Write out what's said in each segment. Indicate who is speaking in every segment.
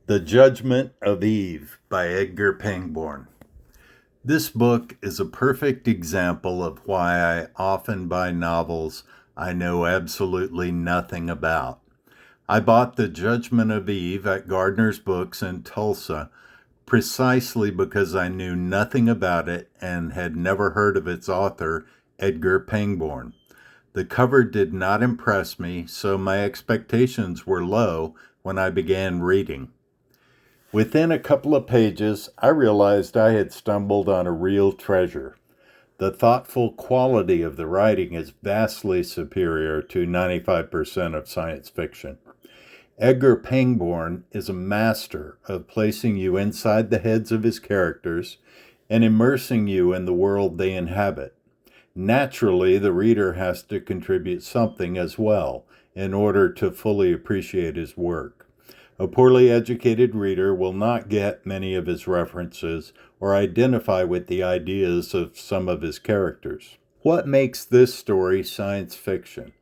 Speaker 1: The Judgment of Eve by Edgar Pangborn. This book is a perfect example of why I often buy novels I know absolutely nothing about. I bought The Judgment of Eve at Gardner's Books in Tulsa precisely because I knew nothing about it and had never heard of its author, Edgar Pangborn. The cover did not impress me, so my expectations were low when I began reading. Within a couple of pages, I realized I had stumbled on a real treasure. The thoughtful quality of the writing is vastly superior to 95% of science fiction. Edgar Pangborn is a master of placing you inside the heads of his characters and immersing you in the world they inhabit. Naturally, the reader has to contribute something as well in order to fully appreciate his work. A poorly educated reader will not get many of his references or identify with the ideas of some of his characters. What makes this story science fiction?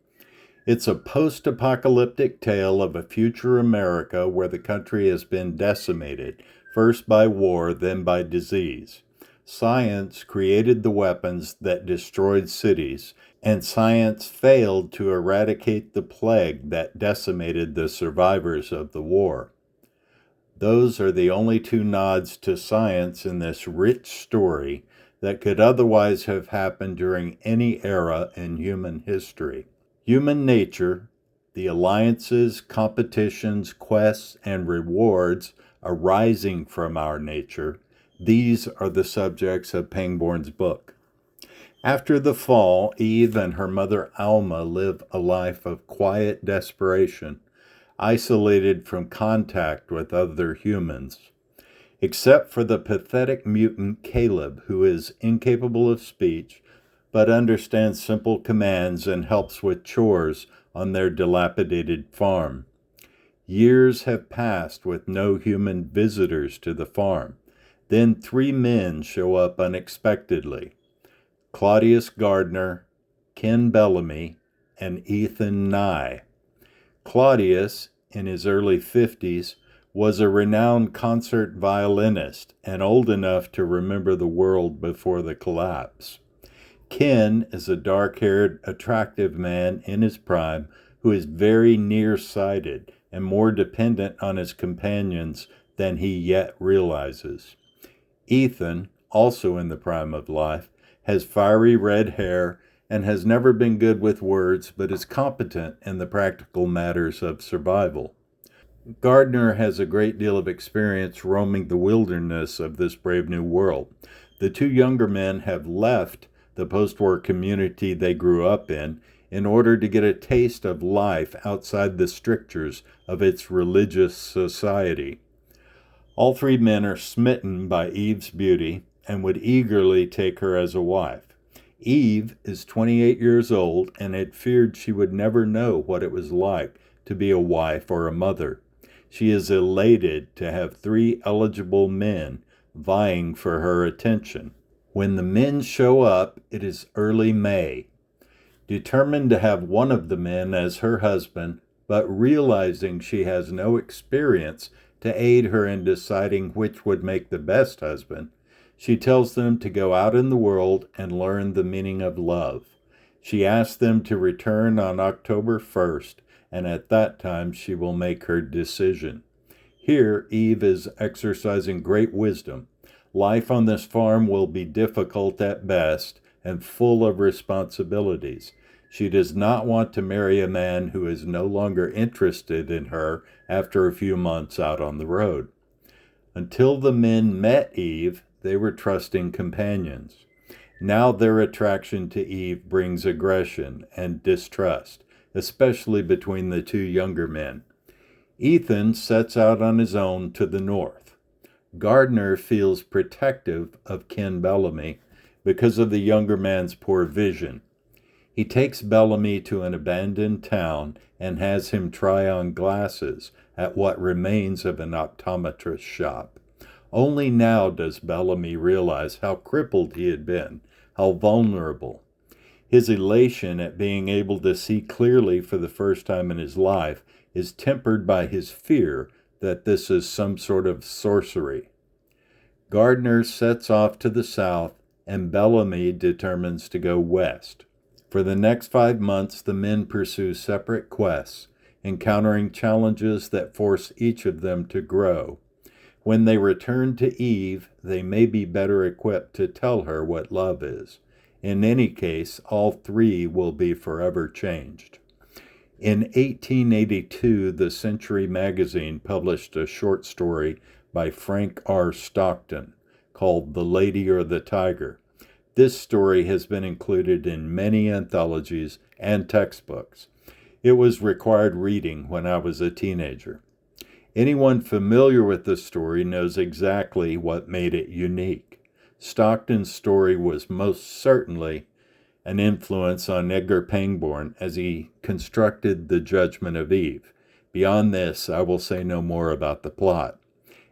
Speaker 1: It's a post-apocalyptic tale of a future America where the country has been decimated, first by war, then by disease. Science created the weapons that destroyed cities, and science failed to eradicate the plague that decimated the survivors of the war. Those are the only two nods to science in this rich story that could otherwise have happened during any era in human history. Human nature, the alliances, competitions, quests, and rewards arising from our nature, these are the subjects of Pangborn's book. After the fall, Eve and her mother Alma live a life of quiet desperation, isolated from contact with other humans. Except for the pathetic mutant Caleb, who is incapable of speech, but understands simple commands and helps with chores on their dilapidated farm. Years have passed with no human visitors to the farm. Then 3 men show up unexpectedly. Claudius Gardner, Ken Bellamy, and Ethan Nye. Claudius, in his early 50s, was a renowned concert violinist and old enough to remember the world before the collapse. Ken is a dark-haired, attractive man in his prime who is very nearsighted and more dependent on his companions than he yet realizes. Ethan, also in the prime of life, has fiery red hair and has never been good with words but is competent in the practical matters of survival. Gardner has a great deal of experience roaming the wilderness of this brave new world. The 2 younger men have left the post-war community they grew up in order to get a taste of life outside the strictures of its religious society. All 3 men are smitten by Eve's beauty and would eagerly take her as a wife. Eve is 28 years old and had feared she would never know what it was like to be a wife or a mother. She is elated to have 3 eligible men vying for her attention. When the men show up, it is early May. Determined to have one of the men as her husband, but realizing she has no experience to aid her in deciding which would make the best husband, she tells them to go out in the world and learn the meaning of love. She asks them to return on October 1st, and at that time she will make her decision. Here, Eve is exercising great wisdom. Life on this farm will be difficult at best and full of responsibilities. She does not want to marry a man who is no longer interested in her after a few months out on the road. Until the men met Eve, they were trusting companions. Now their attraction to Eve brings aggression and distrust, especially between the 2 younger men. Ethan sets out on his own to the north. Gardner feels protective of Ken Bellamy because of the younger man's poor vision. He takes Bellamy to an abandoned town and has him try on glasses at what remains of an optometrist shop. Only now does Bellamy realize how crippled he had been, how vulnerable. His elation at being able to see clearly for the first time in his life is tempered by his fear that this is some sort of sorcery. Gardner sets off to the south, and Bellamy determines to go west. For the next 5 months, the men pursue separate quests, encountering challenges that force each of them to grow. When they return to Eve, they may be better equipped to tell her what love is. In any case, all three will be forever changed. In 1882, the Century magazine published a short story by Frank R. Stockton called The Lady or the Tiger. This story has been included in many anthologies and textbooks. It was required reading when I was a teenager. Anyone familiar with the story knows exactly what made it unique. Stockton's story was most certainly an influence on Edgar Pangborn as he constructed the Judgment of Eve. Beyond this, I will say no more about the plot.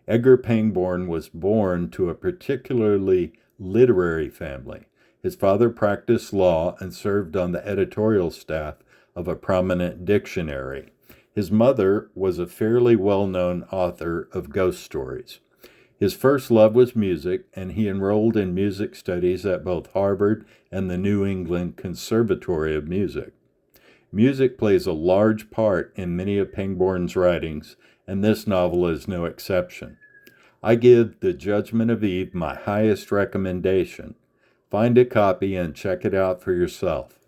Speaker 1: Edgar Pangborn was born to a particularly literary family. His father practiced law and served on the editorial staff of a prominent dictionary. His mother was a fairly well-known author of ghost stories. His first love was music, and he enrolled in music studies at both Harvard and the New England Conservatory of Music. Music plays a large part in many of Pangborn's writings, and this novel is no exception. I give The Judgment of Eve my highest recommendation. Find a copy and check it out for yourself.